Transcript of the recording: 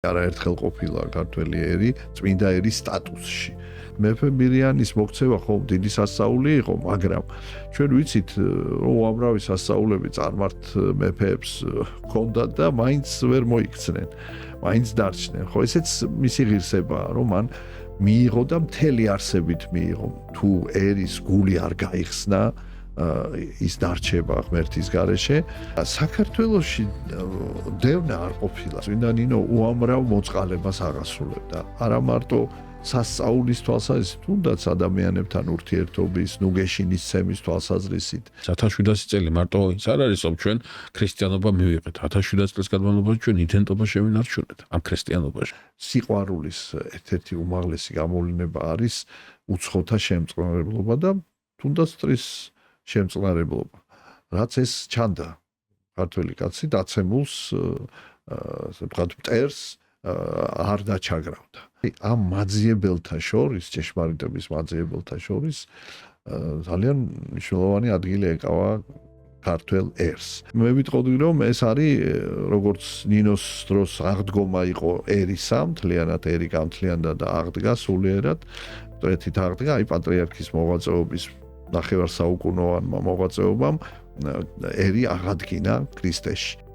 არაერთხელ ყოფილა ქართველი ერი წმინდა ერის სტატუსში. მეფე მირიანის მოქცევა ხომ დიდი სასწაული იყო, მაგრამ ჩვენ ვიცით, რომ უამრავი სასწაულები წარმართ მეფეებს ჰქონდათ და მაინც ვერ მოიქცნენ, მაინც დარჩნენ. ხო, ესეც მისი ღირსებაა, რომ მან მიიღო და მთელი არსებით მიიღო. თუ ერის გული არ გაიხსნა, ის დარჩება ღმერთის გარეშე. საქართველოში დევნა არ ყოფილა. წმინდა ნინო უამრავ მოწყალებას აღასრულებდა. არა მარტო სასწაულის თვალსაზრისით, თუნდაც ადამიანებთან ურთიერთობის, ნუგეშინის ცემის თვალსაზრისით. 1700 წელი მარტო ის არ არის, რომ ჩვენ ქრისტიანობა მივიღეთ. 1700 წლის განმავლობაში ჩვენ იდენტობა შევინარჩუნეთ ამ ქრისტიანობაში. სიყვარულის ერთ-ერთი უმაღლესი გამოვლინება არის უცხოთა შემწყნარებლობა და თუნდაც ტრის შემწყნარებლობა. რაც ეს ჩანდა ქართველი კაცი დაცემულს, ასე ვთქვათ, მტერს არ დაჩაგრავდა. ამ მაძიებელთა შორის, ჭეშმარიტების მაძიებელთა შორის ძალიან მნიშვნელოვანი ადგილი ეკავა ქართველ ერს. მე ვიტყოდი, რომ ეს არის როგორც ნინოს დროს აღდგომა იყო ერისა, მთლიანად ერი გამთლიანდა და აღდგა სულიერად, მკვეთრით აღდგა აი პატრიარქის მოღვაწეობის ნახევარსაუკუნოვანმა მოღვაწეობამ ერი აღადგინა ქრისტეში.